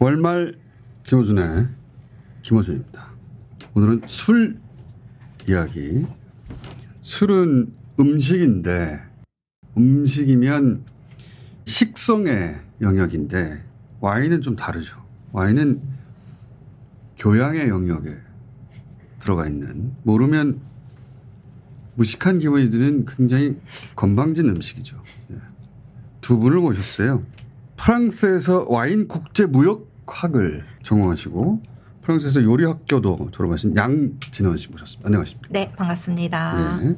월말 김어준의 김어준입니다. 오늘은 술 이야기. 술은 음식인데 음식이면 식성의 영역인데 와인은 좀 다르죠. 와인은 교양의 영역에 들어가 있는 모르면 무식한 기분이 드는 굉장히 건방진 음식이죠. 두 분을 모셨어요. 프랑스에서 와인 국제무역학을 전공하시고 프랑스에서 요리학교도 졸업하신 양진원 씨 모셨습니다. 안녕하십니까? 네, 반갑습니다. 네.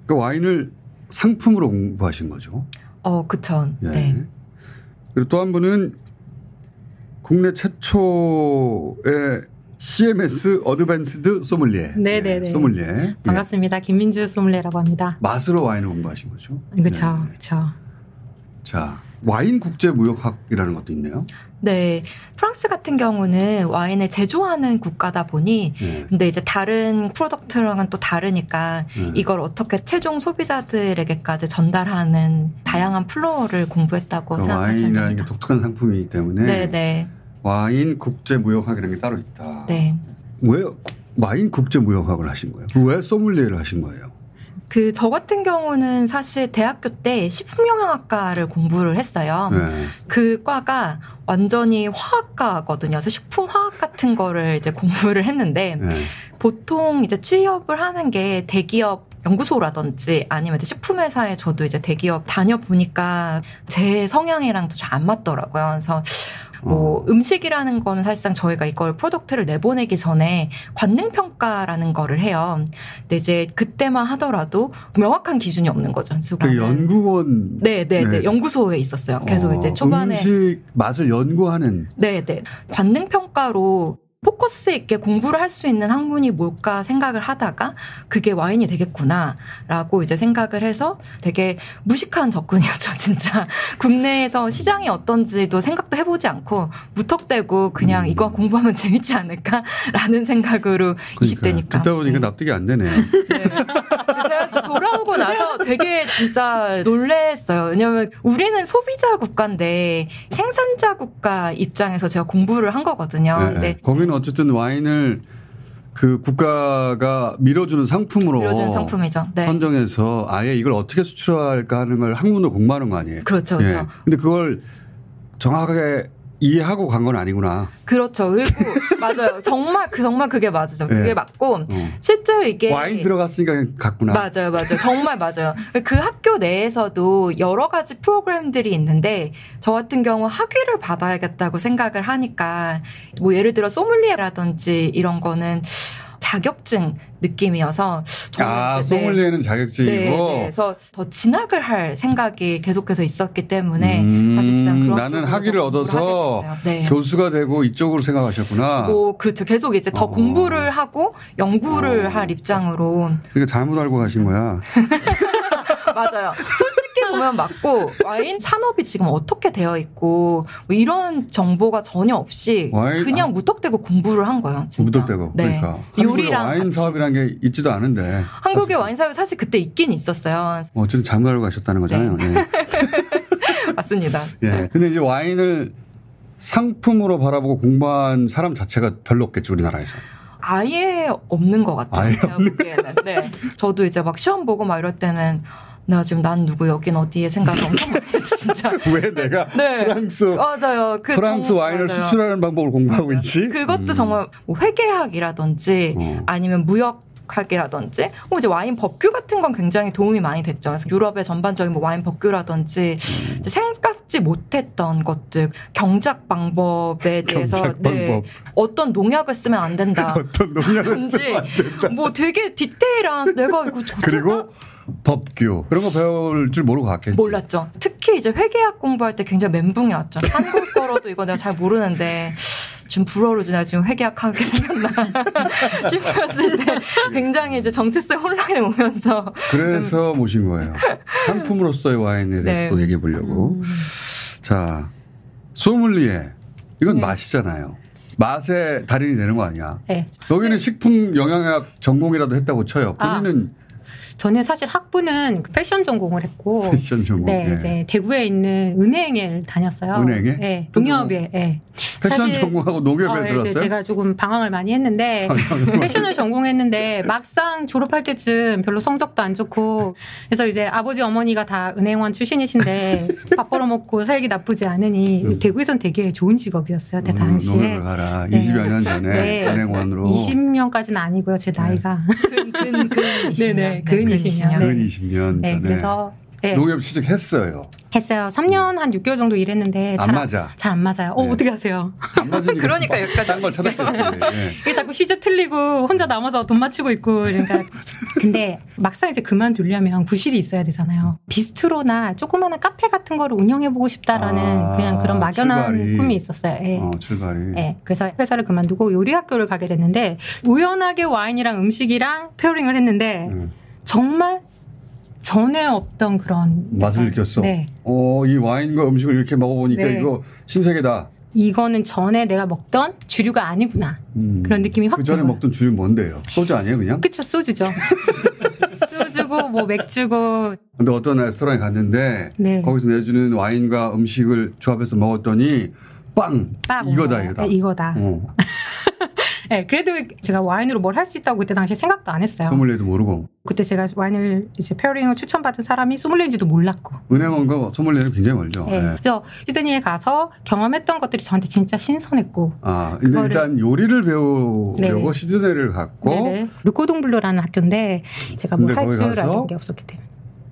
그 와인을 상품으로 공부하신 거죠? 그쵸. 네. 네. 그리고 또 한 분은 국내 최초의 CMS 어드밴스드 소믈리에. 네네네. 네, 소믈리에. 반갑습니다. 김민주 소믈리에라고 합니다. 맛으로 와인을 공부하신 거죠? 그렇죠. 네. 그렇죠. 자, 와인 국제무역학이라는 것도 있네요. 네. 프랑스 같은 경우는 와인을 제조하는 국가다 보니 근데 이제 다른 프로덕트랑은 또 다르니까 이걸 어떻게 최종 소비자들에게까지 전달하는 다양한 플로어를 공부했다고 생각하시면 됩니다. 와인이라는 게 독특한 상품이기 때문에 네네. 와인 국제무역학이라는 게 따로 있다. 네. 왜 와인 국제무역학을 하신 거예요? 왜 소믈리에를 하신 거예요? 저 같은 경우는 사실 대학교 때 식품영양학과를 공부를 했어요. 네. 그 과가 완전히 화학과거든요. 그래서 식품화학 같은 거를 이제 공부를 했는데 네. 보통 이제 취업을 하는 게 대기업 연구소라든지 아니면 이제 식품회사에 저도 이제 대기업 다녀보니까 제 성향이랑도 잘 안 맞더라고요. 그래서 음식이라는 거는 사실상 저희가 이걸 프로덕트를 내보내기 전에 관능평가라는 거를 해요. 근데 이제 그때만 하더라도 명확한 기준이 없는 거죠. 그 연구원. 네네네. 연구소에 있었어요. 계속 이제 초반에. 음식 맛을 연구하는. 네네. 관능평가로 포커스 있게 공부를 할 수 있는 학문이 뭘까 생각을 하다가 그게 와인이 되겠구나라고 이제 생각을 해서 되게 무식한 접근이었죠, 진짜. 국내에서 시장이 어떤지도 생각도 해보지 않고 무턱대고 그냥 이거 공부하면 재밌지 않을까라는 생각으로 그러니까, 20대니까. 듣다 보니까 납득이 안 되네요. 네. 제가 돌아오고 나서 되게 진짜 놀랬어요. 왜냐하면 우리는 소비자 국가인데 생산자 국가 입장에서 제가 공부를 한 거거든요. 네, 근데 거기는 어쨌든 와인을 그 국가가 밀어주는 상품으로 상품이죠. 네. 선정해서 아예 이걸 어떻게 수출할까 하는 걸 학문으로 공부하는 거 아니에요? 그렇죠. 그렇죠. 예. 근데 그걸 정확하게 이해하고 간 건 아니구나. 그렇죠. 그리고 맞아요. 정말 그게 맞죠. 그게 네. 맞고 실제로 이게 와인 들어갔으니까 갔구나. 맞아요. 정말 맞아요. 그 학교 내에서도 여러 가지 프로그램들이 있는데 저 같은 경우 학위를 받아야겠다고 생각을 하니까 뭐 예를 들어 소믈리에라든지 이런 거는 자격증 느낌이어서 소믈리에는 자격증이고 네, 그래서 더 진학을 할 생각이 계속해서 있었기 때문에 사실상 그런 나는 학위를 얻어서 네. 교수가 되고 이쪽으로 생각하셨구나. 그렇죠. 계속 이제 더 공부를 하고 연구를 할 입장으로. 그러니까 잘못 알고 가신 거야. 맞아요. 솔직히 보면 맞고 와인 산업이 지금 어떻게 되어 있고 뭐 이런 정보가 전혀 없이 그냥 무턱대고 공부를 한 거예요. 진짜. 무턱대고. 네. 그러니까. 요리랑 와인 사업이라는 게 있지도 않은데. 한국의 와인 사업이 사실 그때 있긴 있었어요. 어쨌든 잘못 알고 가셨다는 거잖아요. 네. 네. 맞습니다. 예. 근데 이제 와인을 상품으로 바라보고 공부한 사람 자체가 별로 없겠죠, 우리나라에서. 아예 없는 것 같아요. 아예 제가 보기에는. 네. 저도 이제 막 시험 보고 막 이럴 때는 나 지금 난 누구 여긴 어디에 생각을 엄청 많이 했지 진짜. 왜 내가 네. 맞아요. 프랑스 와인을 맞아요. 수출하는 방법을 공부하고 맞아요. 있지? 그것도 정말 뭐 회계학이라든지 아니면 무역학이라든지 이제 와인 법규 같은 건 굉장히 도움이 많이 됐죠. 그래서 유럽의 전반적인 뭐 와인 법규라든지 이제 생각지 못했던 것들 경작 방법에 대해서 방법. 어떤 농약을 쓰면 안 된다. 어떤 농약을 쓰면 안 된다. 뭐 되게 디테일한 내가 이거 그리고 법규 그런 거 배울 줄 모르고 갔겠지. 몰랐죠. 특히 이제 회계학 공부할 때 굉장히 멘붕이 왔죠. 한국 거로도 이거 내가 잘 모르는데 지금 불어로지 내가 지금 회계학 하게 생겼나 싶었을 때 굉장히 이제 정체성 혼란이 오면서 그래서 모신 거예요. 상품으로서의 와인에 대해서도 얘기해 보려고. 자, 소믈리에 이건 맛이잖아요. 맛의 달인이 되는 거 아니야. 네. 여기는 식품 영양학 전공이라도 했다고 쳐요. 본인은 저는 사실 학부는 패션 전공을 했고, 패션 전공. 네, 예. 이제 대구에 있는 은행에 다녔어요. 은행에? 네, 농협에. 네. 패션 전공하고 농협에 들었어요? 제가 조금 방황을 많이 했는데 패션을 전공했는데 막상 졸업할 때쯤 별로 성적도 안 좋고 그래서 이제 아버지 어머니가 다 은행원 출신이신데 밥 벌어먹고 살기 나쁘지 않으니 대구에선 되게 좋은 직업이었어요. 그때 당시에. 농협을 가라. 네. 20여 년 전에 네. 은행원으로. 20년까지는 아니고요. 제 나이가. 근 20년. 네네, 근 20년. 근 20년 네, 전에. 그래서 네. 농협 취직했어요. 했어요. 3년 한 6개월 정도 일했는데 안 맞아. 잘 안 맞아요. 네. 어떻게 하세요? 안 맞으니까. 그러니까 여기까지 딴걸 찾았겠지. 예. 이게 자꾸 시제 틀리고 혼자 남아서 돈 맞추고 있고 그러니까 근데 막상 이제 그만두려면 구실이 있어야 되잖아요. 비스트로나 조그마한 카페 같은 거를 운영해보고 싶다라는 그냥 그런 막연한 출발이. 꿈이 있었어요. 예. 출발이. 네, 그래서 회사를 그만두고 요리 학교를 가게 됐는데 우연하게 와인이랑 음식이랑 페어링을 했는데 정말 전에 없던 그런 맛을 느꼈어. 네. 이 와인과 음식을 이렇게 먹어보니까 네. 이거 신세계다. 이거는 전에 내가 먹던 주류가 아니구나. 그런 느낌이 확 그 전에 들어요. 먹던 주류 뭔데요? 소주 아니에요, 그냥? 그쵸, 소주죠. 소주고 뭐 맥주고. 근데 어떤 레스토랑에 갔는데 네. 거기서 내주는 와인과 음식을 조합해서 먹었더니 빵! 딱 이거다, 이거다. 네, 이거다. 네, 그래도 제가 와인으로 뭘 할 수 있다고 그때 당시에 생각도 안 했어요. 소믈리에도 모르고. 그때 제가 와인을 이제 페어링을 추천받은 사람이 소믈리에인지도 몰랐고. 은행원과 소믈리에는 굉장히 멀죠. 네. 네. 그래서 시드니에 가서 경험했던 것들이 저한테 진짜 신선했고. 근데 그거를- 일단 요리를 배우려고 네네. 시드니를 갔고 네네. 르코동블루라는 학교인데 제가 뭐 근데 할 거기 줄 가서? 알던 게 없었기 때문에.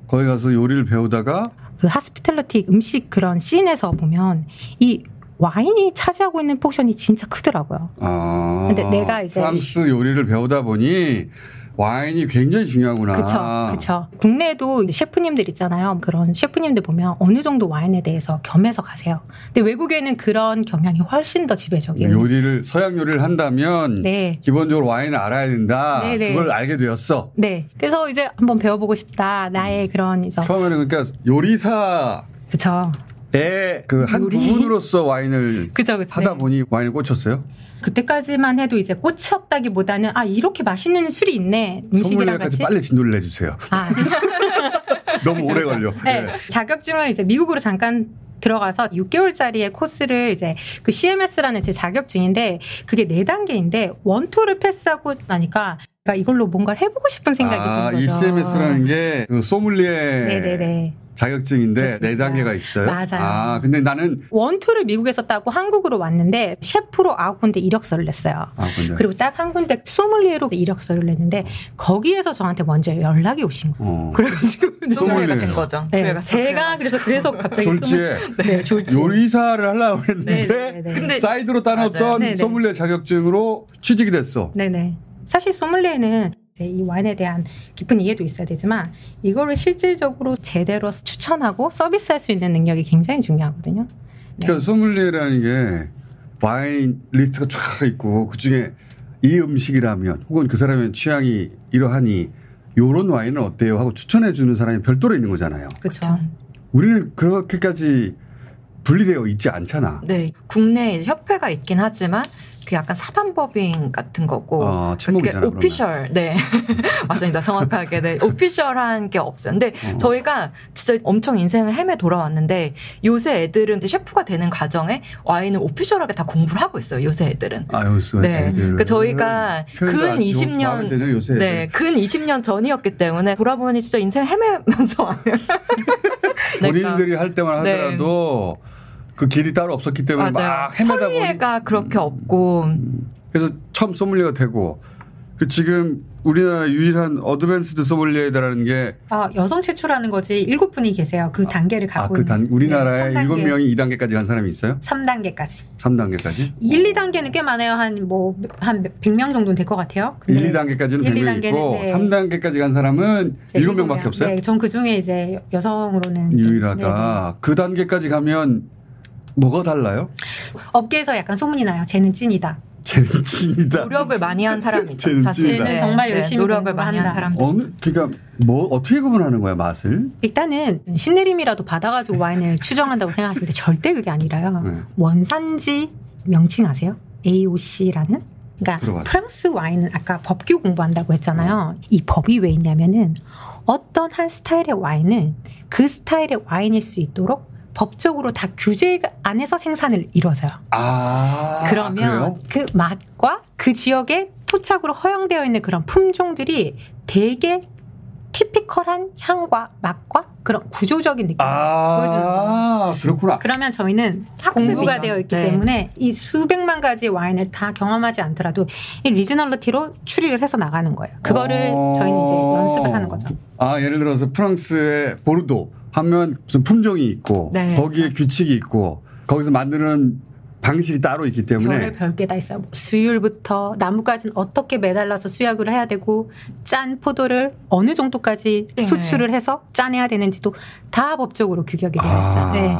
거기 가서 요리를 배우다가 그 하스피탈리티 음식 그런 씬에서 보면 이 와인이 차지하고 있는 포션이 진짜 크더라고요. 근데 내가 이제 프랑스 요리를 배우다 보니 와인이 굉장히 중요하구나. 그쵸. 국내에도 셰프님들 있잖아요. 그런 셰프님들 보면 어느 정도 와인에 대해서 겸해서 가세요. 근데 외국에는 그런 경향이 훨씬 더 지배적이에요. 서양 요리를 한다면 네. 기본적으로 와인을 알아야 된다. 네네. 그걸 알게 되었어. 네. 그래서 이제 한번 배워보고 싶다. 나의 그런 처음에는 그러니까 요리사의 그쵸. 그 한 부분으로서 와인을 그쵸. 하다 네. 보니 와인을 꽂혔어요. 그때까지만 해도 이제 꽂혔다기보다는 이렇게 맛있는 술이 있네. 음식이랑 소믈리에까지 같이. 빨리 진도를 내주세요. 너무 그쵸, 오래 그쵸. 걸려. 네. 네. 자격증을 이제 미국으로 잠깐 들어가서 6개월짜리의 코스를 이제 그 CMS라는 제 자격증인데 그게 4단계인데 1, 2를 패스하고 나니까 그러니까 이걸로 뭔가를 해보고 싶은 생각이 드는 이 거죠. CMS라는 게 그 소믈리에 네네네. 자격증인데 그렇죠. 4단계가 있어요. 맞아요. 근데 나는 1, 2를 미국에서 따고 한국으로 왔는데 셰프로 9군데 이력서를 냈어요. 근데. 그리고 딱 한 군데 소믈리에로 이력서를 냈는데 거기에서 저한테 먼저 연락이 오신 거예요. 그래가지고 소믈리에가 된 거죠. 네, 제가 그래서 갑자기 졸지에 네, 졸지에. 요리사를 하려고 했는데 네네네. 근데 사이드로 따놓던 네네. 소믈리에 자격증으로 취직이 됐어. 네네. 사실 소믈리에는 이제 이 와인에 대한 깊은 이해도 있어야 되지만 이거를 실질적으로 제대로 추천하고 서비스할 수 있는 능력이 굉장히 중요하거든요. 네. 그러니까 소믈리에라는 게 와인 리스트가 쫙 있고 그중에 이 음식이라면 혹은 그 사람의 취향이 이러하니 요런 와인은 어때요 하고 추천해 주는 사람이 별도로 있는 거잖아요. 그렇죠. 우리는 그렇게까지 분리되어 있지 않잖아. 네, 국내에 협회가 있긴 하지만 그 약간 사단법인 같은 거고 침묵이잖아. 오피셜, 네 맞습니다, 정확하게 네 오피셜한 게 없어요. 근데 저희가 진짜 엄청 인생을 헤매 돌아왔는데 요새 애들은 이제 셰프가 되는 과정에 와인을 오피셜하게 다 공부를 하고 있어요. 요새 애들은. 요새 네, 애들. 그러니까 저희가 근 20년, 요새 네, 근 20년 전이었기 때문에 돌아보니 진짜 인생 헤매면서 와요. 본인들이 할 때만 하더라도. 그 길이 따로 없었기 때문에 맞아요. 막 헤매다 보니 소믈리에가 그렇게 없고 그래서 처음 소믈리에가 되고 그 지금 우리나라 유일한 어드밴스드 소믈리에다라는 게 여성 최초라는 거지 7분이 계세요. 그 단계를 갖고 있는. 우리나라에 네, 7명이 2단계까지 간 사람이 있어요? 3단계까지. 3단계까지? 1, 2단계는 꽤 많아요. 한 100명 정도는 될 것 같아요. 1, 2단계까지는 100명 있고 네. 3단계까지 간 사람은 7명밖에 없어요? 네, 전 그중에 이제 여성으로는 유일하다. 네. 그 단계까지 가면 뭐가 달라요? 업계에서 약간 소문이 나요. 쟤는 찐이다. 쟤는 찐이다. 노력을 많이 한 사람이죠. 쟤는 사실 찐이다. 쟤는 정말 열심히 노력을 많이 한 공부한다. 사람. 그러니까 뭐 어떻게 구분하는 거야 맛을? 일단은 신내림이라도 받아가지고 와인을 추정한다고 생각하시는데 절대 그게 아니라요. 네. 원산지 명칭 아세요? AOC라는? 그러니까 들어봤어요. 프랑스 와인은 아까 법규 공부한다고 했잖아요. 이 법이 왜 있냐면은 어떤 한 스타일의 와인은 그 스타일의 와인일 수 있도록 법적으로 다 규제 안에서 생산을 이루어져요. 그러면 그래요? 그 맛과 그 지역에 토착으로 허용되어 있는 그런 품종들이 되게 티피컬한 향과 맛과 그런 구조적인 느낌을 보여주는 거예요. 그렇구나. 그러면 저희는 학습이죠. 공부가 되어 있기 네. 때문에 이 수백만 가지의 와인을 다 경험하지 않더라도 이 리저널리티로 추리를 해서 나가는 거예요. 그거를 저희는 이제 연습을 하는 거죠. 예를 들어서 프랑스의 보르도 하면 무슨 품종이 있고 네. 거기에 규칙이 있고 거기서 만드는 방식이 따로 있기 때문에 별게 다 있어요. 뭐 수율부터 나무까지는 어떻게 매달라서 수약을 해야 되고 짠 포도를 어느 정도까지 네. 수출을 해서 짜내야 되는지도 다 법적으로 규격이 되어 있어요. 네.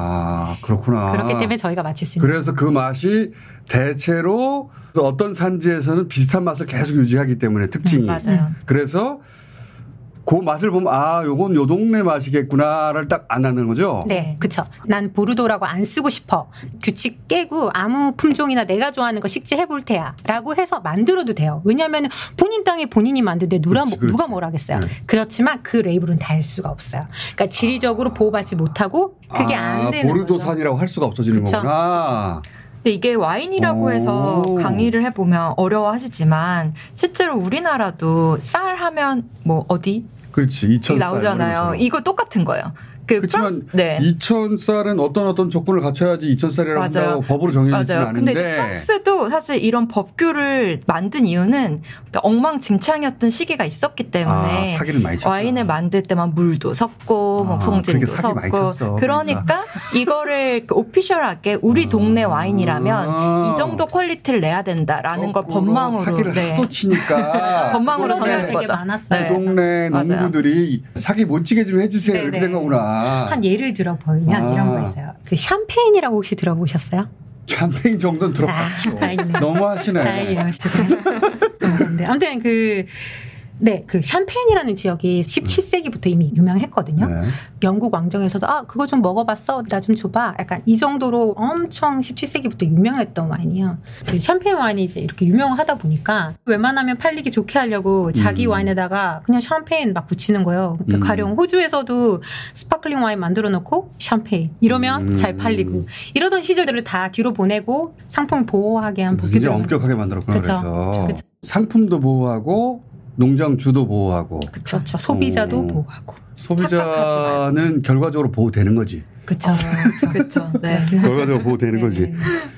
그렇구나. 그렇기 때문에 저희가 맞힐 수 있는 그래서 그 맛이 대체로 어떤 산지에서는 비슷한 맛을 계속 유지하기 때문에 특징이. 맞아요. 그래서 그 맛을 보면 요건 요 동네 맛이겠구나를 딱 안 하는 거죠. 네, 그렇죠. 난 보르도라고 안 쓰고 싶어. 규칙 깨고 아무 품종이나 내가 좋아하는 거 식재해 볼 테야라고 해서 만들어도 돼요. 왜냐하면 본인 땅에 본인이 만드는데 누가 뭘 하겠어요. 네. 그렇지만 그 레이블은 달 수가 없어요. 그러니까 지리적으로 보호받지 못하고 그게 안 되는 보르도 거죠. 산이라고 할 수가 없어지는 그쵸. 거구나. 근데 이게 와인이라고 해서 강의를 해보면 어려워하시지만 실제로 우리나라도 쌀 하면 뭐 어디 그렇지. 2,000쌀 나오잖아요. 이거 똑같은 거예요. 그렇지만 네. 2,000쌀은 어떤 조건을 갖춰야지 2,000쌀이라고 한다고 법으로 정해지지는 맞아요. 근데 않은데. 프랑스도 사실 이런 법규를 만든 이유는 엉망진창이었던 시기가 있었기 때문에 사기를 많이 쳤다. 와인을 만들 때만 물도 섞고 뭐 송진도 그렇게 사기 많이 섞고 쳤어. 그러니까 이거를 오피셜하게 우리 동네 와인이라면 이 정도 퀄리티를 내야 된다라는 걸 법망으로 사기를 하도 치니까 법망으로 그런 데가 정해진 되게 거죠. 많았어요. 그 동네 맞아요. 농부들이 사기 못 치게 좀 해주세요. 이렇게 네네. 된 거구나. 한 예를 들어 보면 이런 거 있어요. 그 샴페인이라고 혹시 들어보셨어요? 샴페인 정도는 들어봤죠. 다행이네요. 너무 하시네. 다행이에요. 죄송합니다. 아무튼 그 샴페인이라는 지역이 17세기부터 이미 유명했거든요. 네. 영국 왕정에서도 그거 좀 먹어봤어? 나 좀 줘봐. 약간 이 정도로 엄청 17세기부터 유명했던 와인이에요. 샴페인 와인이 이제 이렇게 유명하다 보니까 웬만하면 팔리기 좋게 하려고 자기 와인에다가 그냥 샴페인 막 붙이는 거예요. 그러니까 가령 호주에서도 스파클링 와인 만들어 놓고 샴페인 이러면 잘 팔리고 이러던 시절들을 다 뒤로 보내고 상품을 보호하게 한 법규들. 굉장히 엄격하게 만들었구나. 그래서 그쵸. 상품도 보호하고 농장주도 보호하고 그렇죠. 소비자도 보호하고. 소비자는 결과적으로 보호되는 거지. 그렇죠. 그렇죠. 네. 결과적으로 보호되는 거지. 네.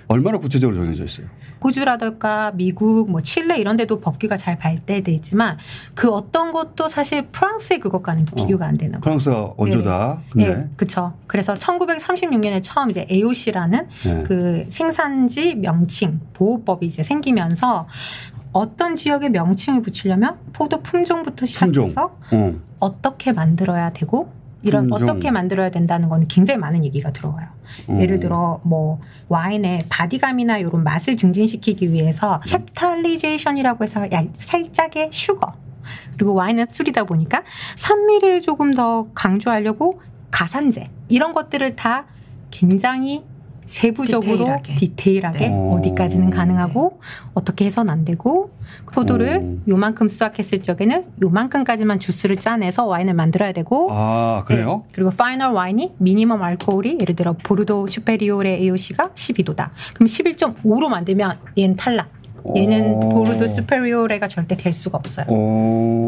얼마나 구체적으로 정해져 있어요? 호주라든가 미국, 뭐 칠레 이런 데도 법규가 잘 발달돼 있지만 그 어떤 것도 사실 프랑스의 그것과는 비교가 안 되는 거예요. 프랑스가 원조다. 네, 근데 그렇죠. 그래서 1936년에 처음 이제 AOC라는 그 생산지 명칭 보호법이 이제 생기면서 어떤 지역에 명칭을 붙이려면 포도 품종부터 시작해서 어떻게 만들어야 되고 이런 어떻게 만들어야 된다는 건 굉장히 많은 얘기가 들어와요. 예를 들어 뭐 와인의 바디감이나 이런 맛을 증진시키기 위해서 챕탈리제이션이라고 해서 살짝의 슈거 그리고 와인은 술이다 보니까 산미를 조금 더 강조하려고 가산제 이런 것들을 다 굉장히 세부적으로 디테일하게 어디까지는 가능하고 어떻게 해서는 안 되고 포도를 요만큼 수확했을 적에는 요만큼까지만 주스를 짜내서 와인을 만들어야 되고 그래요? 네. 그리고 파이널 와인이 미니멈 알코올이 예를 들어 보르도 슈페리오레 AOC가 12도다. 그럼 11.5로 만들면 얘는 탈락. 얘는 보르도 슈페리오레가 절대 될 수가 없어요.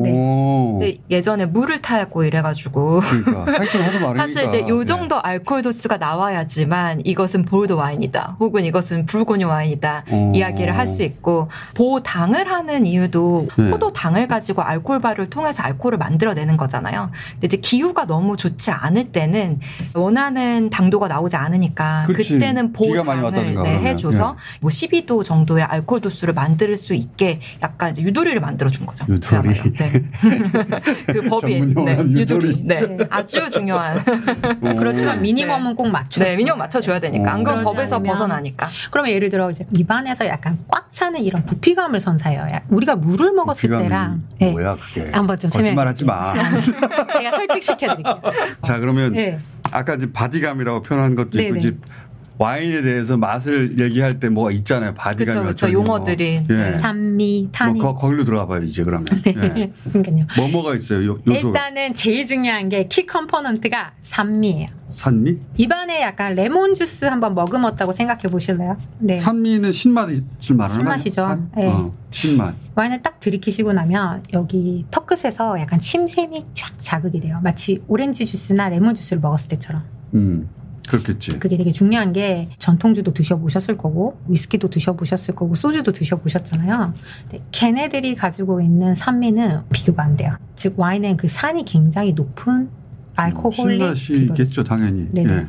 네. 근데 예전에 물을 타고 이래가지고 그러니까 사기꾼 하도 많으니까 사실 이제 요 정도 알코올 도수가 나와야지만 이것은 보르도 와인이다 혹은 이것은 불고뉴 와인이다 이야기를 할 수 있고 보당을 하는 이유도 포도 당을 가지고 알코올 발효를 통해서 알코올을 만들어내는 거잖아요. 근데 이제 기후가 너무 좋지 않을 때는 원하는 당도가 나오지 않으니까 그때는 보당을 해줘서 뭐 12도 정도의 알코올 도수를 만들 수 있게 약간 이제 유도리를 만들어준 거죠. 유도리. 네. 그 법이 유도리. 네. 아주 중요한. 그렇지만 미니멈은 꼭 맞춰. 네, 미니멈 맞춰줘야 되니까. 안 그러면 법에서 벗어나니까. 그러면 예를 들어 이제 입안에서 약간 꽉 차는 이런 부피감을 선사해요. 우리가 물을 먹었을 때랑. 뭐야 그게? 한번 좀 거짓말하지 마. 제가 설득시켜드릴게요. 자 그러면 아까 이제 바디감이라고 표현한 것도 있고 이제 와인에 대해서 맛을 얘기할 때 뭐가 있잖아요. 바디감이 그렇죠. 용어들이. 예. 산미, 타닌. 뭐 거기로 들어가 봐요. 이제 그러면. 네. 예. 그러니까요. 뭐가 있어요? 요소가. 일단은 제일 중요한 게 키 컴포넌트가 산미예요. 산미? 입안에 약간 레몬 주스 한번 머금었다고 생각해 보실래요? 네. 산미는 신맛을 말하는 신맛이죠. 거예요? 네. 신맛. 와인을 딱 들이키시고 나면 여기 턱끝에서 약간 침샘이 쫙 자극이 돼요. 마치 오렌지 주스나 레몬 주스를 먹었을 때처럼. 그렇겠지. 그게 되게 중요한 게 전통주도 드셔보셨을 거고 위스키도 드셔보셨을 거고 소주도 드셔보셨잖아요. 근데 걔네들이 가지고 있는 산미는 비교가 안 돼요. 즉 와인은 그 산이 굉장히 높은 알코올릭 신맛이 있겠죠. 당연히. 네네. 예.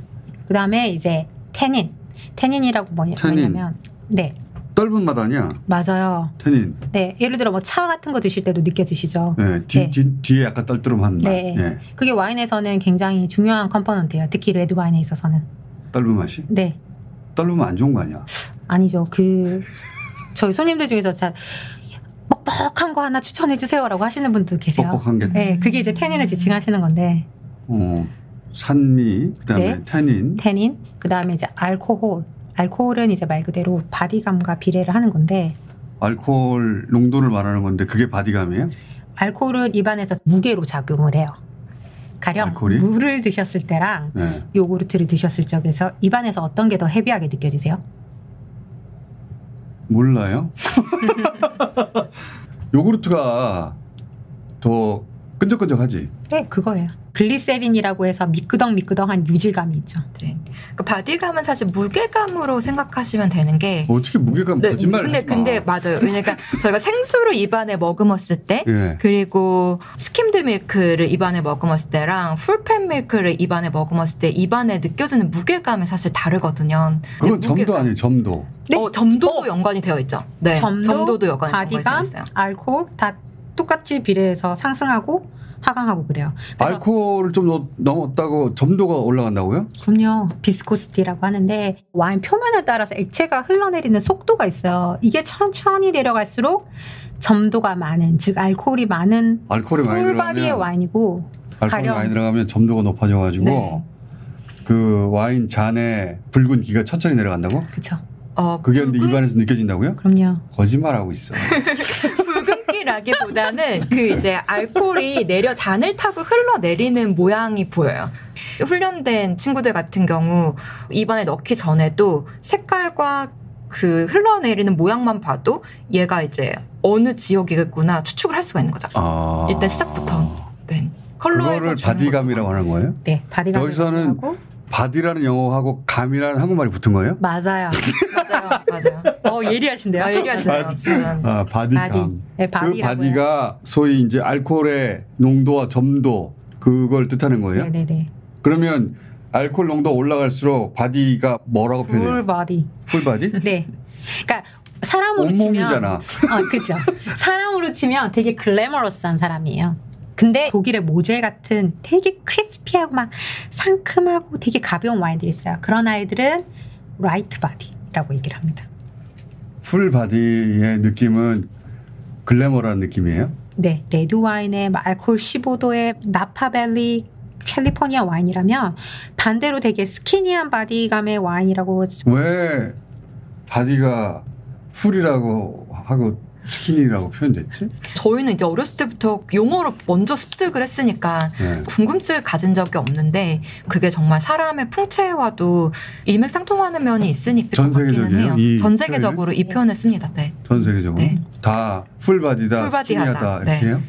그다음에 이제 태닌이라고 뭐냐면 네. 떫은 맛 아니야? 맞아요. 태닌. 네, 예를 들어 뭐 차 같은 거 드실 때도 느껴지시죠? 네, 뒤에 약간 떨뜨름한 맛. 네, 예. 그게 와인에서는 굉장히 중요한 컴포넌트예요. 특히 레드 와인에 있어서는. 떫은 맛이? 네, 떫으면 안 좋은 거 아니야? 아니죠. 저희 손님들 중에서 자 뻑뻑한 거 하나 추천해 주세요라고 하시는 분도 계세요. 뻑뻑한 게. 네, 그게 이제 태닌을 지칭하시는 건데. 산미, 그다음에 네. 태닌, 그다음에 이제 알코올. 알코올은 이제 말 그대로 바디감과 비례를 하는 건데 알코올 농도를 말하는 건데 그게 바디감이에요? 알코올은 입안에서 무게로 작용을 해요. 가령 알코올이? 물을 드셨을 때랑 네. 요구르트를 드셨을 적에서 입안에서 어떤 게 더 헤비하게 느껴지세요? 몰라요. 요구르트가 더 끈적끈적하지. 네, 그거예요. 글리세린이라고 해서 미끄덩미끄덩한 유질감이 있죠. 네. 그 바디감은 사실 무게감으로 생각하시면 되는 게. 어떻게 무게감 네, 거짓말? 근데 맞아요. 그러니까 저희가 생수를 입안에 머금었을 때, 예. 그리고 스킴드 밀크를 입안에 머금었을 때랑 풀팻 밀크를 입안에 머금었을 때 입안에 느껴지는 무게감이 사실 다르거든요. 그건 점도 아니에요. 점도. 네? 점도도 연관이 되어 있죠. 네, 점도도 연관이 되어 바디감, 있어요. 알코올 다 똑같이 비례해서 상승하고 하강하고 그래요. 알코올을 좀 넣었다고 점도가 올라간다고요? 그럼요. 비스코시티라고 하는데 와인 표면을 따라서 액체가 흘러내리는 속도가 있어요. 이게 천천히 내려갈수록 점도가 많은, 즉 알코올이 많은 알코올이 많이 풀바디의 들어가면 와인이고 알코올이 많이 들어가면 점도가 높아져가지고 네. 그 와인 잔에 붉은 기가 천천히 내려간다고? 그렇죠. 그게 근데 입안에서 느껴진다고요? 그럼요. 거짓말하고 있어. 붉은기라기보다는 그 이제 알코올이 내려 잔을 타고 흘러내리는 모양이 보여요. 훈련된 친구들 같은 경우 입안에 넣기 전에도 색깔과 그 흘러내리는 모양만 봐도 얘가 이제 어느 지역이겠구나 추측을 할 수가 있는 거죠. 일단 시작부터. 네. 그거를 바디감이라고 하는 거예요? 네, 바디감. 여기서는 바디라는 영어하고 감이라는 한국말이 붙은 거예요? 맞아요. 맞아요. 예리하신데요? 예리하시네요. 진짜. 바디감. 바디. 네, 그 바디가 소위 이제 알코올의 농도와 점도 그걸 뜻하는 거예요? 네네네. 그러면 알코올 농도가 올라갈수록 바디가 뭐라고 표현해요? 풀바디. 풀바디? 네. 그러니까 사람으로 온몸이잖아. 치면 그렇죠. 사람으로 치면 되게 글래머러스한 사람이에요. 근데 독일의 모젤 같은 되게 크리스피하고 막 상큼하고 되게 가벼운 와인들이 있어요. 그런 아이들은 라이트 바디라고 얘기를 합니다. 풀 바디의 느낌은 글래머라는 느낌이에요? 네. 레드 와인의 알코올 15도의 나파밸리 캘리포니아 와인이라면 반대로 되게 스키니한 바디감의 와인이라고. 왜 바디가 풀이라고 하고 스키니라고 표현됐지? 저희는 이제 어렸을 때부터 용어를 먼저 습득을 했으니까 궁금증을 가진 적이 없는데 그게 정말 사람의 풍채와도 일맥상통하는 면이 있으니까 전 세계적이에요? 해요. 전 세계적으로 이 표현을 씁니다. 네. 전 세계적으로? 네. 다 풀바디다, 풀바디하다. 스키니하다 네. 이렇게 해요?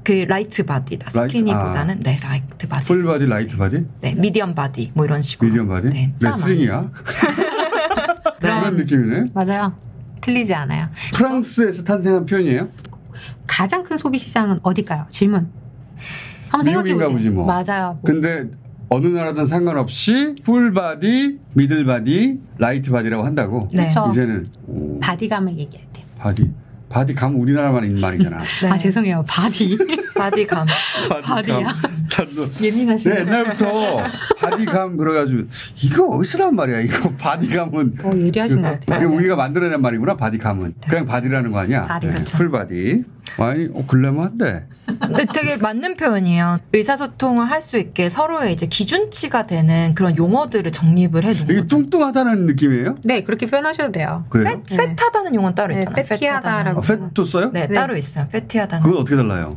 그 라이트 바디다. 스키니보다는 네, 라이트 바디. 풀바디, 라이트 바디? 네, 미디엄 바디 뭐 이런 식으로. 미디엄 바디? 네. 레슬링이야? 그런 느낌이네. 맞아요. 틀리지 않아요. 프랑스에서 탄생한 표현이에요? 가장 큰 소비 시장은 어딜까요? 질문. 한번 생각해 보세요. 보지 뭐. 맞아요. 근데 어느 나라든 상관없이 풀바디, 미들바디, 라이트바디라고 한다고. 네. 이제는 바디감을 얘기할 때. 바디감 우리나라만 있는 말이잖아. 네. 죄송해요. 바디감. 바디야. 예민하시네. 옛날부터 바디감 그래가지고 이거 어디서 난 말이야. 이거 바디감은. 예리하신 것 같아요. 우리가 만들어낸 말이구나. 바디감은. 그냥 바디라는 거 아니야? 바디. 네. 풀바디. 와인이 글래머한데. 근데 되게 맞는 표현이에요. 의사소통을 할 수 있게 서로의 이제 기준치가 되는 그런 용어들을 정립을 해놓은 이게 거죠. 뚱뚱하다는 느낌이에요? 네, 그렇게 표현하셔도 돼요. 그래요? 팻하다는 용어는 따로 네, 있잖아요. 패티하다라고. 팻도 써요? 네, 네. 따로 있어요. 패티하다는. 그건 어떻게 달라요?